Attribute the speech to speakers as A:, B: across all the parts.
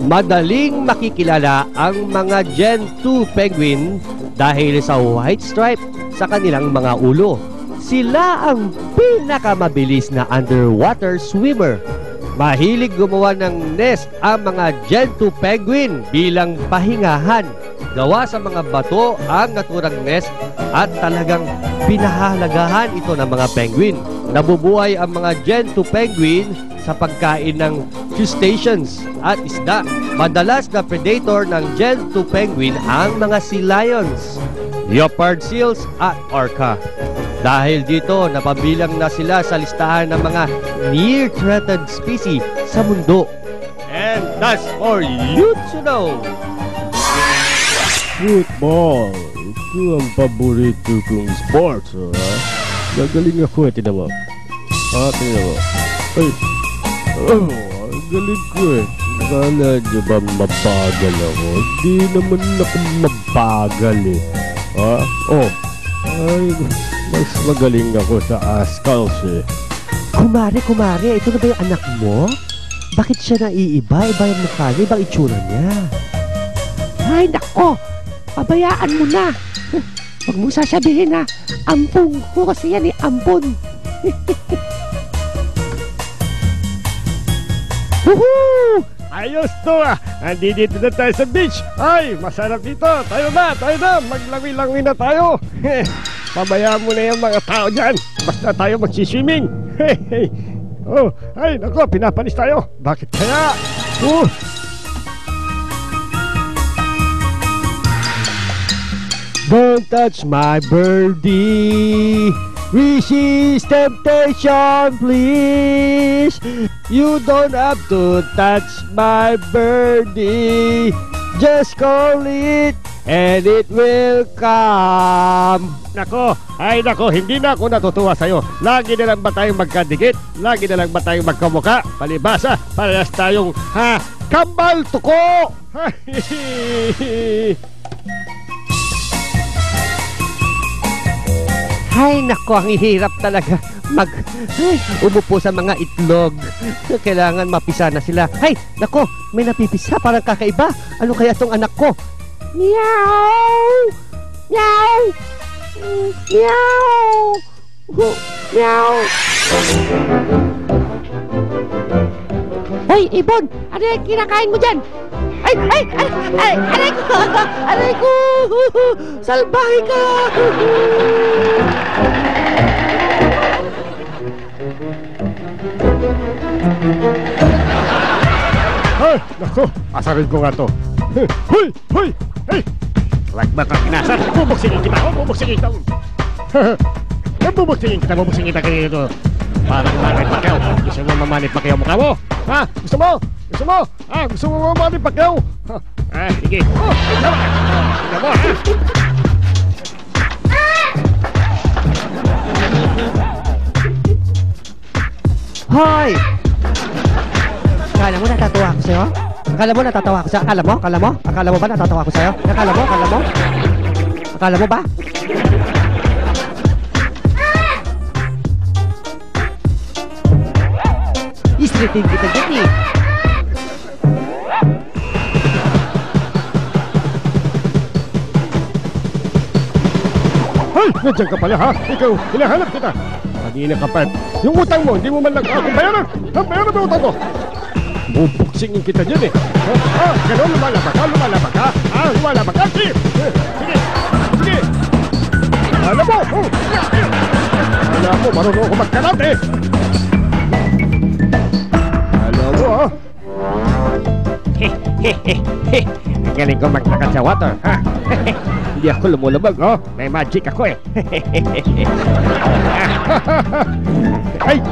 A: Madaling makikilala ang mga Gen 2 penguin dahil sa white stripe sa kanilang mga ulo. Sila ang pinakamabilis na underwater swimmer. Mahilig gumawa ng nest ang mga Gen 2 penguin bilang pahingahan. Gawa sa mga bato ang naturang nest at talagang pinahalagahan ito ng mga penguin. Nabubuhay ang mga Gen 2 penguin sa pagkain ng crustaceans at isda. Madalas na predator ng Gen 2 penguin ang mga sea lions, leopard seals at orca. Dahil dito, napabilang na sila sa listahan ng mga near-threatened species sa mundo. And that's for you to know.
B: Football. Ito ang paborito kong sports, ha? Gagaling ako, tinan mo. Tinan mo. Ay, ang galing ko eh. Kala niyo ba mabagal ako? Hindi naman ako mabagal eh. Ay, mas magaling ako sa ASCALs eh.
A: Kumare, ito na ba yung anak mo? Bakit siya naiiba? Iba yung mukha niya, ibang itsura niya.
C: Ay, nako! Pabayaan mo na! Huwag mo sasabihin na ampong ko kasi yan eh, ampon!
B: Woohoo! Ayos to ah! Andito na tayo sa beach! Ay, masarap dito! Tayo na! Maglangoy-langoy na tayo! Pabayaan mo na yung mga tao dyan! Basta tayo magsiswimming! Ay, nako, pinapanis tayo! Bakit kaya?
A: Don't touch my birdie. Resist temptation, please. You don't have to touch my birdie. Just call it and it will come.
B: Nako, hindi na ako natutuwa sa'yo. Lagi na lang ba tayong magkadikit? Lagi na lang ba tayong magkamuka? Palibasa, parehas tayong, kambal tuko!
A: Ay, nako, ang hirap talaga umupo sa mga itlog. Kailangan mapisa na sila. Ay, nako, may napipisa, parang kakaiba. Ano kaya tong anak ko?
C: Meow! Meow! Meow! Meow! Hoy, Ibon! Ano yung kinakain mo dyan? Aray ko! Salbahe ka!
B: Ay, naku, asarin ko nga to. Hoy! Wag ba kang kinasar? Bubuksingin kita! Bubuksingin kita kanino. Parang Manny Pacquiao. Gusto mo mamanit Pacquiao mukha mo? Ha? Gusto mo? Gusto mo mamanit Pacquiao? Sige. Tignan mo,
A: Hoy! Akala mo natatawa ako sa'yo? Akala mo natatawa ako sa'yo? Akala mo ba natatawa ako sa'yo? Akala mo ba? Isritin kita dyan eh.
B: Ay! Nandiyan ka pala ha? Ikaw, hinahanap kita. Kanina ka pa. Yung utang mo, hindi mo man lang akong bayaran. Bayaran mo utang ko. Bubuksingin kita dyan eh. Gano'n, lumalabag ka. Sige. Alam mo, marunong ako magkarate. Alam mo ha? Ang galing ko maglakat sa water, ha? Hindi ako lumulubog, may magic ako eh. Ay!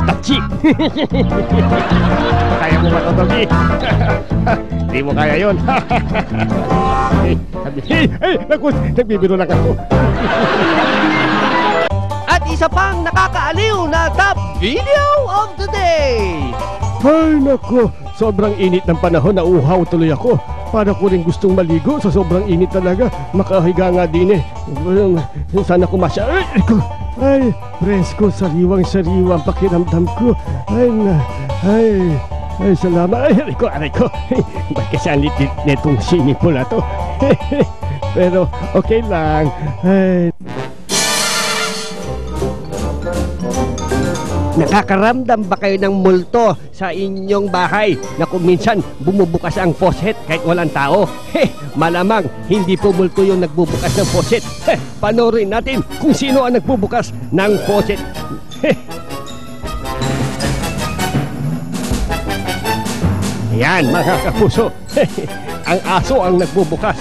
B: Tachi! Kaya mo matutog eh. Hindi mo kaya yun. Naku, nagbibiro lang ako.
A: At isa pang nakakaaliw na top video of the day.
B: Ay, naku, sobrang init ng panahon, nauuhaw tuloy ako. Para ko rin gustong maligo sa sobrang init talaga. Makahiga nga din eh. Sana kumasya. Ay, presko, sariwang-sariwang pakiramdam ko. Ay, Ay, salamat. Ay, aray ko. Ba't kasi ang litit netong swimming pool na to? Pero, okay lang. Ay.
A: Nakakaramdam ba kayo ng multo sa inyong bahay na kung minsan bumubukas ang faucet kahit walang tao? Malamang hindi po multo yung nagbubukas ng faucet. Panoorin natin kung sino ang nagbubukas ng faucet. Yan mga kapuso. Ang aso ang nagbubukas.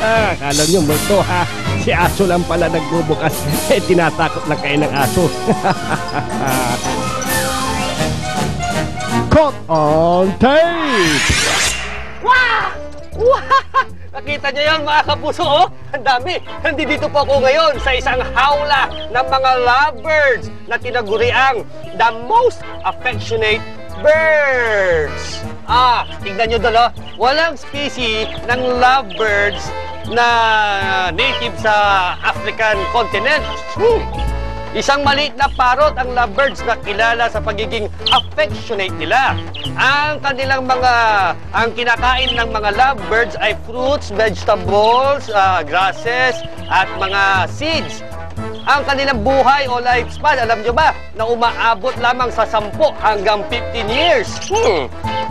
A: Akala nyo multo ha? Si aso lang pala nagbubukas. Tinatakot lang kayo ng aso.
B: Caught on tape!
A: Wow! Wow! Nakita niyo yan mga kapuso, oh? Ang dami! Nandito po ako ngayon sa isang hawla ng mga lovebirds na tinaguriang the most affectionate birds. Tignan nyo doon, oh. Walang species ng lovebirds na native sa African continent. Isang maliit na parrot ang lovebirds na kilala sa pagiging affectionate nila. Ang kinakain ng mga lovebirds ay fruits, vegetables, grasses, at mga seeds. Ang kanilang buhay o lifespan, alam nyo ba, na umaabot lamang sa 10 hanggang 15 years.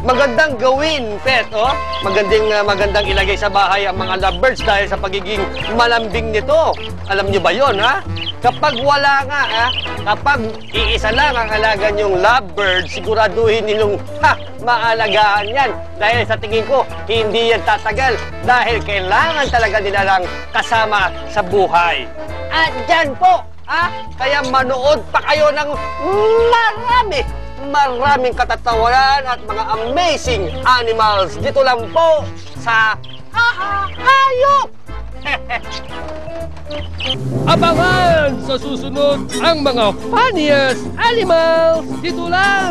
A: Magandang gawin, pet, oh. Magandang ilagay sa bahay ang mga lovebirds dahil sa pagiging malambing nito. Alam nyo ba yon, ha? Kapag wala nga, kapag iisa lang ang alaga nyong lovebird, siguraduhin ninyong, maalagaan yan. Dahil sa tingin ko, hindi yan tatagal. Dahil kailangan talaga nila lang kasama sa buhay. At dyan po, kaya manood pa kayo ng maraming katatawanan at mga amazing animals. Dito lang po sa Hayop! Abangan sa susunod ang mga funniest animals dito lang